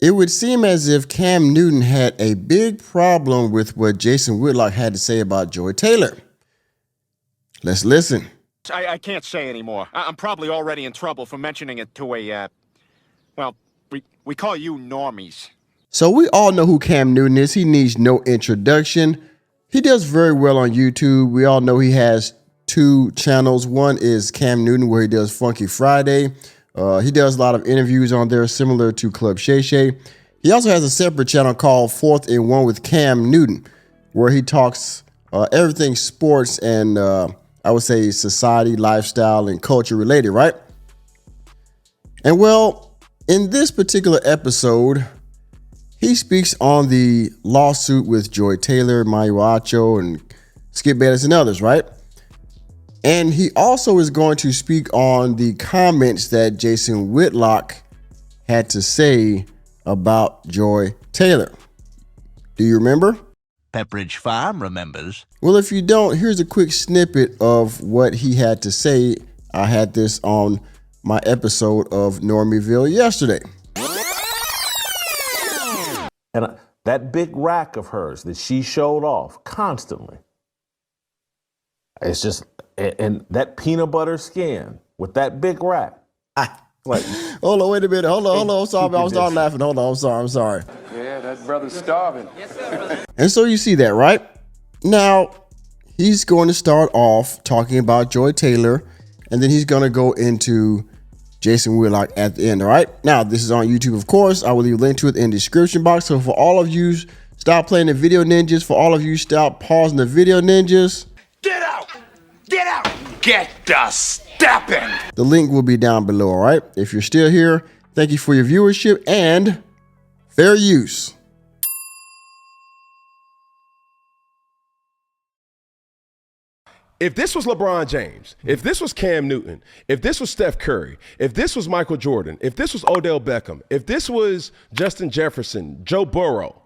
It would seem as if Cam Newton had a big problem with what Jason Whitlock had to say about Joy Taylor. Let's listen. I can't say anymore. I'm probably already in trouble for mentioning it to we call you normies. So we all know who Cam Newton is. He needs no introduction. He does very well on YouTube. We all know he has two channels. One is Cam Newton, where he does Funky Friday. He does a lot of interviews on there, similar to Club Shay Shay. He also has a separate channel called 4th and 1 with Cam Newton, where he talks everything sports and I would say society, lifestyle, and culture related, right? And well, in this particular episode, he speaks on the lawsuit with Joy Taylor, Mayu Acho, and Skip Bayless and others, right? And he also is going to speak on the comments that Jason Whitlock had to say about Joy Taylor. Do you remember? Pepperidge Farm remembers. Well, if you don't, here's a quick snippet of what he had to say. I had this on my episode of Normieville yesterday. And that big rack of hers that she showed off constantly, it's just, and that peanut butter skin with that big rack. Like, hold on, wait a minute. Hold on. I'm sorry. I was starting laughing. Hold on. I'm sorry. Yeah, that brother's starving. Yes, sir. And so you see that, right? Now, he's going to start off talking about Joy Taylor, and then he's going to go into Jason Whitlock at the end, all right? Now, this is on YouTube, of course. I will leave a link to it in the description box. So for all of you, stop playing the video ninjas. For all of you, stop pausing the video ninjas. Get out! Get out! Get the stepping! The link will be down below, all right? If you're still here, thank you for your viewership and fair use. If this was LeBron James, if this was Cam Newton, if this was Steph Curry, if this was Michael Jordan, if this was Odell Beckham, if this was Justin Jefferson, Joe Burrow,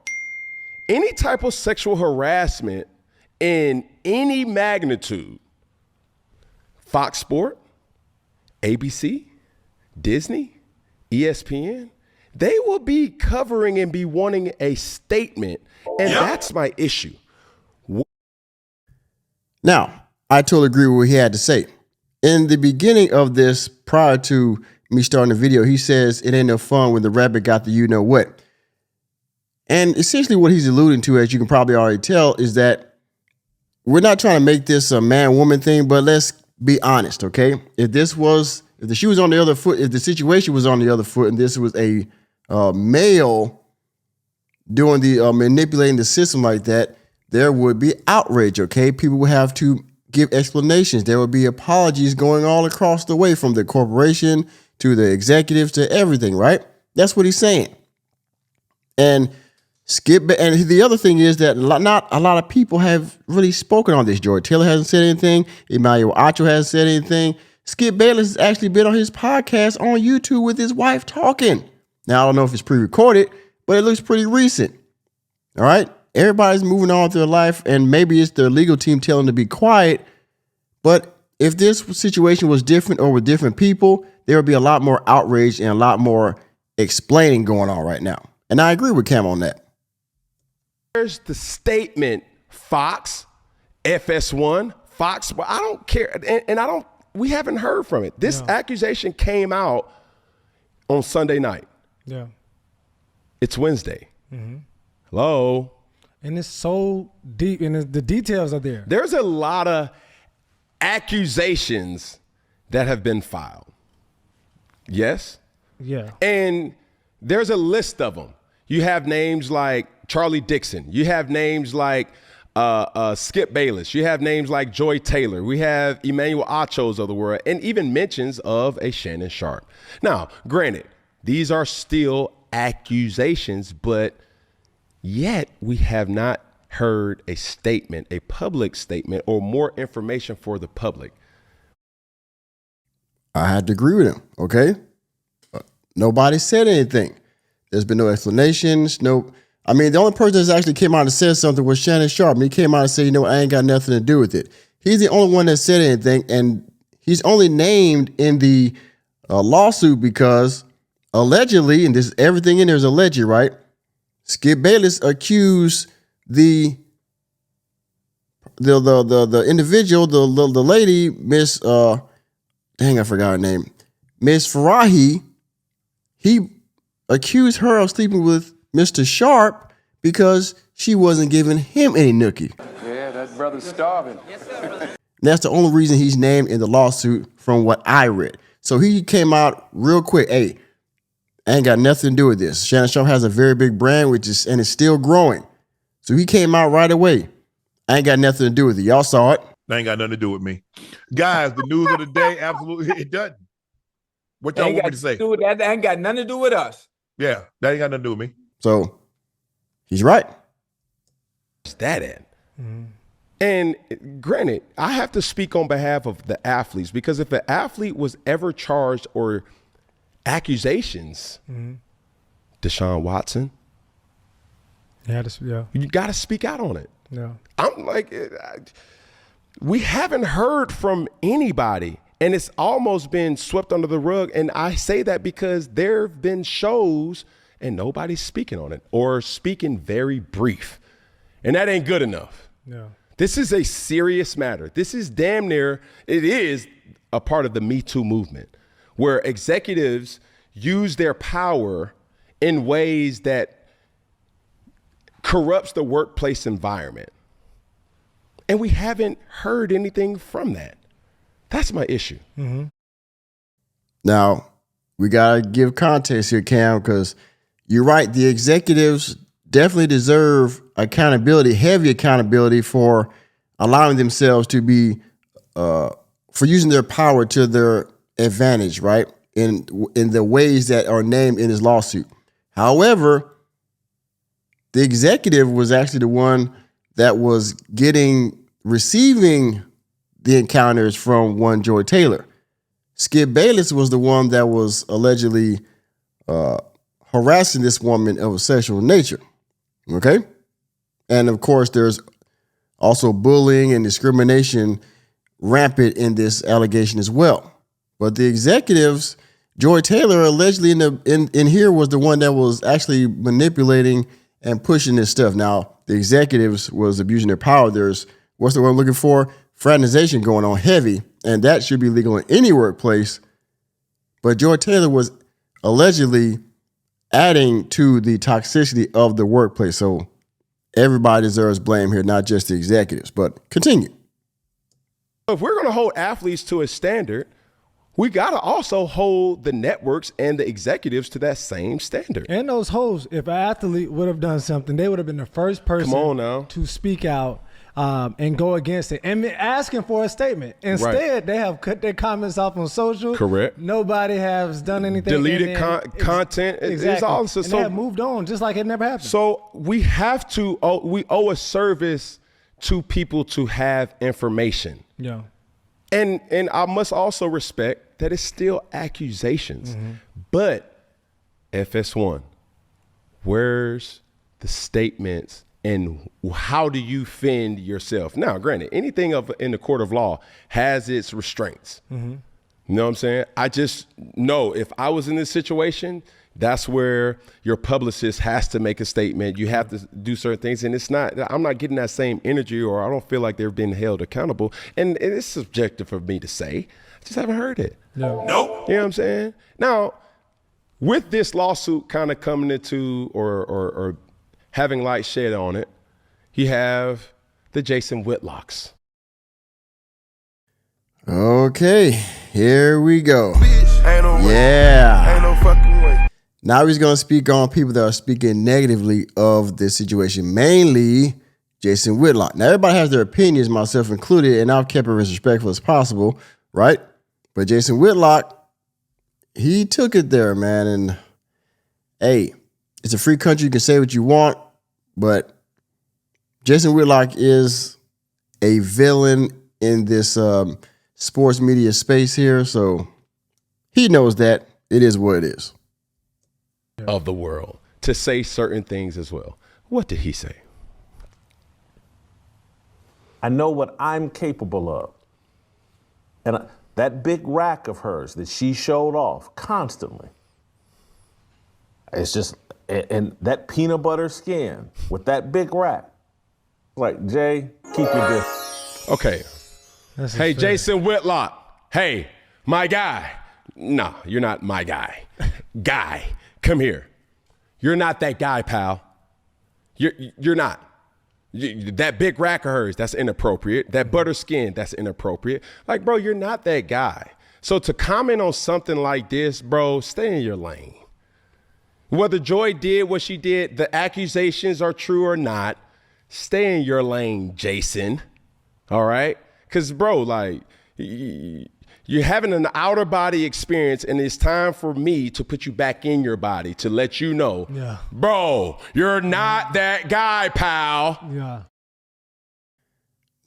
any type of sexual harassment in any magnitude, Fox Sport, ABC, Disney, ESPN, they will be covering and be wanting a statement, and that's my issue. Now, I totally agree with what he had to say. In the beginning of this, prior to me starting the video, he says it ain't no fun when the rabbit got the you know what. And essentially what he's alluding to, as you can probably already tell, is that we're not trying to make this a man-woman thing, but let's be honest, okay? If the shoe was on the other foot, if the situation was on the other foot, and this was a male doing the manipulating the system like that, there would be outrage, okay? People would have to give explanations. There would be apologies going all across the way, from the corporation to the executives to everything, right? That's what he's saying. And the other thing is that not a lot of people have really spoken on this. Joy Taylor hasn't said anything. Emmanuel Acho hasn't said anything. Skip Bayless has actually been on his podcast on YouTube with his wife talking. Now, I don't know if it's pre-recorded, but it looks pretty recent. All right? Everybody's moving on with their life, and maybe it's the legal team telling them to be quiet. But if this situation was different or with different people, there would be a lot more outrage and a lot more explaining going on right now. And I agree with Cam on that. There's the statement, Fox, FS1, Fox, but I don't care. And we haven't heard from it. This accusation came out on Sunday night. Yeah. It's Wednesday. Mm-hmm. Hello? And it's so deep, and the details are there. There's a lot of accusations that have been filed. Yes? Yeah. And there's a list of them. You have names like Charlie Dixon. You have names like Skip Bayless. You have names like Joy Taylor. We have Emmanuel Achos of the world, and even mentions of a Shannon Sharp. Now, granted, these are still accusations, but yet we have not heard a statement, a public statement, or more information for the public. I had to agree with him, okay? Nobody said anything. There's been no explanations, the only person that's actually came out and said something was Shannon Sharp. And he came out and said, I ain't got nothing to do with it. He's the only one that said anything, and he's only named in the lawsuit because allegedly, and this everything in there is alleged, right? Skip Bayless accused the individual, the lady, Miss dang, I forgot her name, Miss Farahi. He accused her of sleeping with Mr. Sharp because she wasn't giving him any nookie. Yeah, that brother's starving. That's the only reason he's named in the lawsuit from what I read. So he came out real quick. Hey, I ain't got nothing to do with this. Shannon Sharp has a very big brand, and it's still growing. So he came out right away. I ain't got nothing to do with it. Y'all saw it. That ain't got nothing to do with me. Guys, the news of the day, absolutely, it doesn't. What y'all want me to say? That ain't got nothing to do with us. Yeah, that ain't got nothing to do with me. So he's right. Where's that at? And granted, I have to speak on behalf of the athletes, because if an athlete was ever charged or accusations, Deshaun Watson, you got to speak out on it. Yeah. I'm like, we haven't heard from anybody, and it's almost been swept under the rug. And I say that because there have been shows and nobody's speaking on it, or speaking very brief. And that ain't good enough. Yeah. This is a serious matter. This is damn near, it is a part of the Me Too movement, where executives use their power in ways that corrupts the workplace environment. And we haven't heard anything from that. That's my issue. Mm-hmm. Now, we got to give context here, Cam, because you're right. The executives definitely deserve accountability, heavy accountability, for allowing themselves to be, for using their power to their advantage, right? In the ways that are named in this lawsuit. However, the executive was actually the one that was receiving the encounters from one Joy Taylor. Skip Bayless was the one that was allegedly harassing this woman of a sexual nature. Okay? And of course, there's also bullying and discrimination rampant in this allegation as well. But the executives, Joy Taylor allegedly in here was the one that was actually manipulating and pushing this stuff. Now, the executives was abusing their power. There's, what's the word I'm looking for? Fraternization going on heavy, and that should be legal in any workplace. But Joy Taylor was allegedly adding to the toxicity of the workplace. So everybody deserves blame here, not just the executives. But continue. If we're going to hold athletes to a standard, we got to also hold the networks and the executives to that same standard. And those hosts, if an athlete would have done something, they would have been the first person to speak out and go against it and asking for a statement. Instead, they have cut their comments off on social. Correct. Nobody has done anything. Deleted content. Exactly. It's all, and they have moved on just like it never happened. So we have to, we owe a service to people to have information. Yeah. And I must also respect that it's still accusations. Mm-hmm. But FS1, where's the statements and how do you fend yourself? Now, granted, anything in the court of law has its restraints. Mm-hmm. You know what I'm saying? I just know if I was in this situation, that's where your publicist has to make a statement. You have to do certain things, and I'm not getting that same energy, or I don't feel like they're being held accountable. And it's subjective for me to say. I just haven't heard it. No. Nope. You know what I'm saying? Now, with this lawsuit kind of coming into or having light shed on it, you have the Jason Whitlocks. Okay, here we go. Ain't no way. Yeah. Ain't no fucking way. Now he's going to speak on people that are speaking negatively of this situation, mainly Jason Whitlock. Now, everybody has their opinions, myself included, and I've kept it as respectful as possible, right? But Jason Whitlock, he took it there, man. And, hey, it's a free country. You can say what you want, but Jason Whitlock is a villain in this sports media space here, so he knows that it is what it is. Of the world to say certain things as well. What did he say? I know what I'm capable of. And that big rack of hers that she showed off constantly, It's just, and that peanut butter skin with that big rack. Like, Jay, keep your distance. Okay. Hey, Jason Whitlock. Hey, my guy. No, you're not my guy. Guy, come here. You're not that guy, pal. You're not. That big rack of hers, that's inappropriate. That butter skin, that's inappropriate. Like, bro, you're not that guy. So to comment on something like this, bro, stay in your lane. Whether Joy did what she did, the accusations are true or not, stay in your lane, Jason. All right? Because, bro, like, you're having an outer body experience, and it's time for me to put you back in your body to let you know, bro, you're not that guy, pal. Yeah.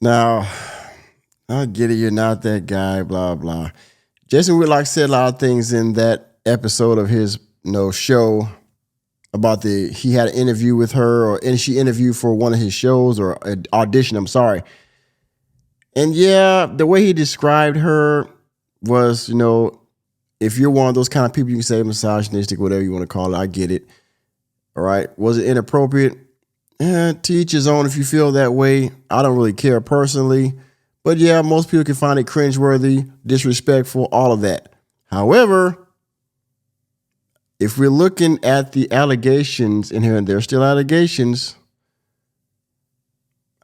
Now, I get it. You're not that guy, blah, blah. Jason Whitlock said a lot of things in that episode of his show about he had an interview with her, and she interviewed for one of his shows or an audition, I'm sorry. And yeah, the way he described her was, if you're one of those kind of people, you can say misogynistic, whatever you want to call it. I get it. All right. Was it inappropriate? To each his own if you feel that way. I don't really care personally. But yeah, most people can find it cringeworthy, disrespectful, all of that. However, if we're looking at the allegations in here, and they're still allegations,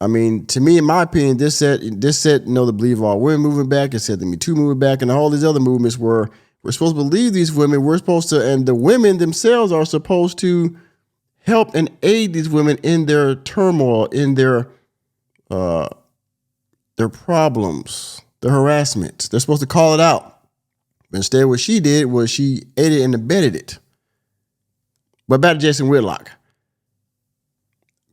I mean, to me, in my opinion, this said, the Believe All Women movement back. It said the Me Too movement back, and all these other movements we're supposed to believe these women. We're supposed to, and the women themselves are supposed to help and aid these women in their turmoil, in their problems, their harassment. They're supposed to call it out. But instead, what she did was she aided and abetted it. But back to Jason Whitlock.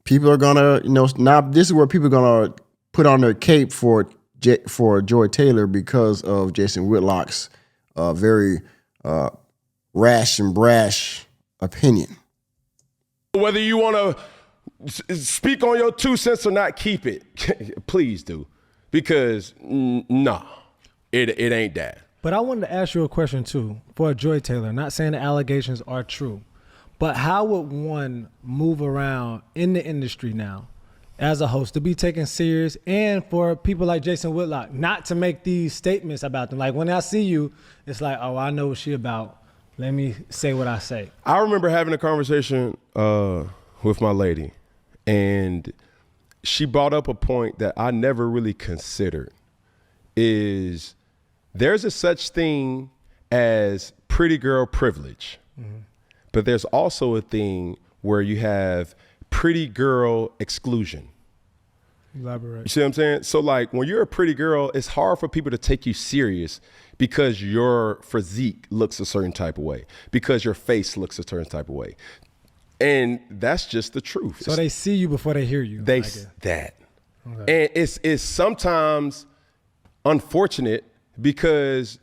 People are gonna, now this is where people are gonna put on their cape for Joy Taylor because of Jason Whitlock's very rash and brash opinion. Whether you want to speak on your 2 cents or not, keep it. Please do, because no, it ain't that. But I wanted to ask you a question too for Joy Taylor. Not saying the allegations are true. But how would one move around in the industry now as a host to be taken serious, and for people like Jason Whitlock not to make these statements about them? Like, when I see you, it's like, oh, I know what she about. Let me say what I say. I remember having a conversation with my lady, and she brought up a point that I never really considered. Is there's a such thing as pretty girl privilege. Mm-hmm. But there's also a thing where you have pretty girl exclusion. Elaborate. You see what I'm saying? So like when you're a pretty girl, it's hard for people to take you serious because your physique looks a certain type of way, because your face looks a certain type of way. And that's just the truth. So they see you before they hear you. That. Okay. And it's sometimes unfortunate because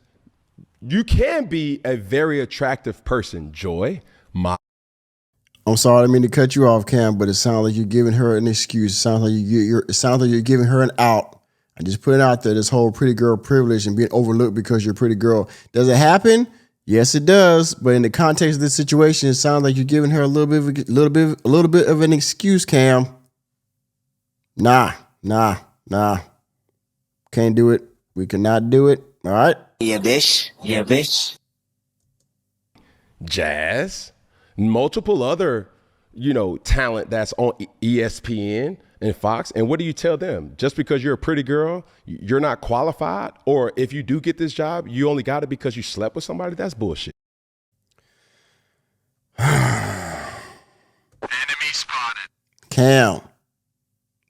you can be a very attractive person, Joy. I'm sorry, I didn't mean to cut you off, Cam, but it sounds like you're giving her an excuse. It sounds like you're giving her an out. I just put it out there, this whole pretty girl privilege and being overlooked because you're a pretty girl. Does it happen? Yes, it does. But in the context of this situation, it sounds like you're giving her a little bit of an excuse, Cam. Nah. Can't do it. We cannot do it. All right. Yeah, bitch. Jazz. Multiple other, talent that's on ESPN and Fox. And what do you tell them? Just because you're a pretty girl, you're not qualified? Or if you do get this job, you only got it because you slept with somebody? That's bullshit. Enemy spotted. Cam,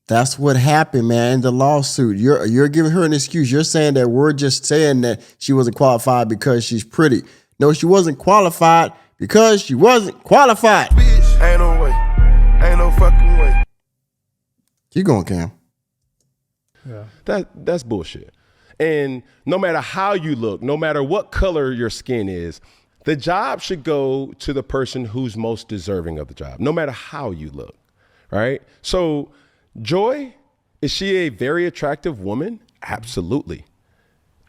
that's what happened, man, in the lawsuit. You're giving her an excuse. You're saying that we're just saying that she wasn't qualified because she's pretty. No, she wasn't qualified because she wasn't qualified. Bitch, ain't no way. Ain't no fucking way. Keep going, Cam. Yeah. That's bullshit. And no matter how you look, no matter what color your skin is, the job should go to the person who's most deserving of the job, no matter how you look, right? So Joy, is she a very attractive woman? Absolutely.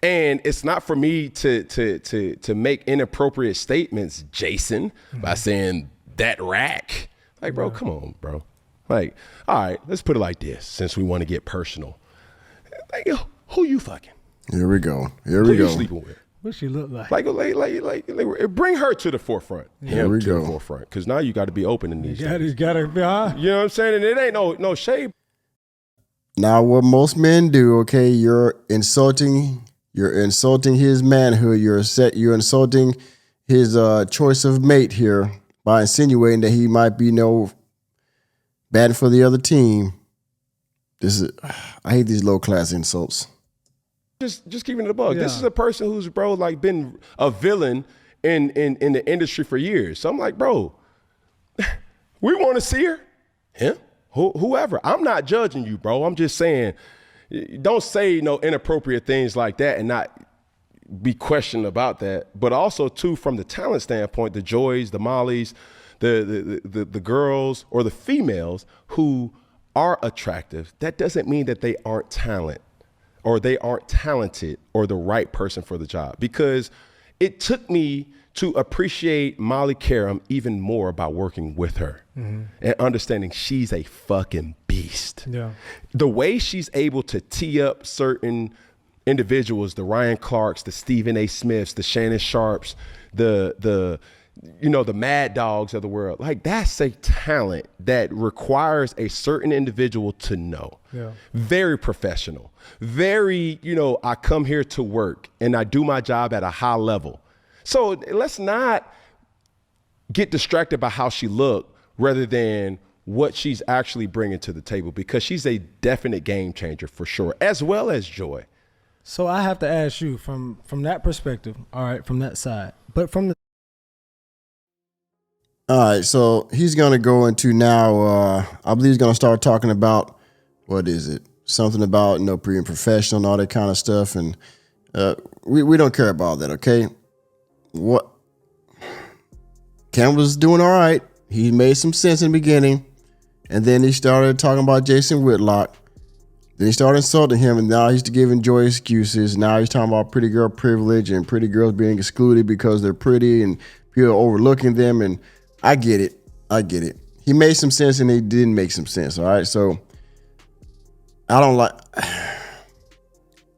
And it's not for me to make inappropriate statements, Jason, by saying that rack. Like, bro, come on, bro. Like, all right, let's put it like this, since we want to get personal. Like, yo, who you fucking? Here we go. Who you sleeping with? What she look like? Like, bring her to the forefront. Here we go. The forefront, because now you got to be open in these things. You gotta be, huh? You know what I'm saying? And it ain't no shade. Now, what most men do, okay, you're insulting his manhood. You're insulting his choice of mate here by insinuating that he might be batting for the other team. I hate these low class insults. Just keeping it a bug. Yeah. This is a person who's, bro, like been a villain in the industry for years. So I'm like, bro, we want to see her. Him? Whoever. I'm not judging you, bro. I'm just saying, don't say no inappropriate things like that and not be questioned about that. But also, too, from the talent standpoint, the Joys, the Mollys, the girls or the females who are attractive, that doesn't mean that they aren't talented or the right person for the job. Because it took me to appreciate Molly Karam even more by working with her and understanding she's a fucking beast. Yeah. The way she's able to tee up certain individuals, the Ryan Clarks, the Stephen A. Smiths, the Shannon Sharps, the Mad Dogs of the world, like that's a talent that requires a certain individual to know. Yeah. Very Very professional, very, I come here to work and I do my job at a high level. So let's not get distracted by how she looked rather than what she's actually bringing to the table, because she's a definite game changer for sure, as well as Joy. So I have to ask you from that perspective, all right, from that side, but from the All right, so he's going to go into now, I believe he's going to start talking about, what is it? Something about, being professional and all that kind of stuff. And we don't care about all that, okay? What? Cam was doing all right. He made some sense in the beginning. And then he started talking about Jason Whitlock. Then he started insulting him, and now he's giving Joy excuses. Now he's talking about pretty girl privilege and pretty girls being excluded because they're pretty and people overlooking them. And I get it. He made some sense and he didn't make some sense. All right. So I don't like,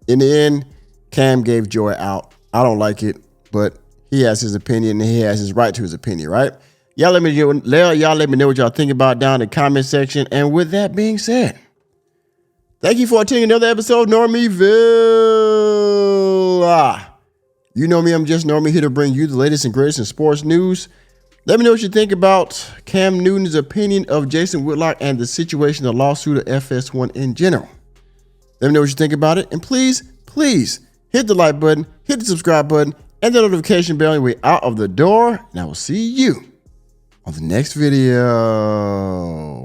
in the end, Cam gave Joy out. I don't like it, but he has his opinion and he has his right to his opinion, right? Y'all let me know what y'all think about down in the comment section. And with that being said, thank you for attending another episode of Normieville. You know me, I'm just Normie, here to bring you the latest and greatest in sports news. Let me know what you think about Cam Newton's opinion of Jason Whitlock and the situation, the lawsuit of FS1 in general. Let me know what you think about it. And please hit the like button, hit the subscribe button, and the notification bell on your way out of the door. And I will see you on the next video.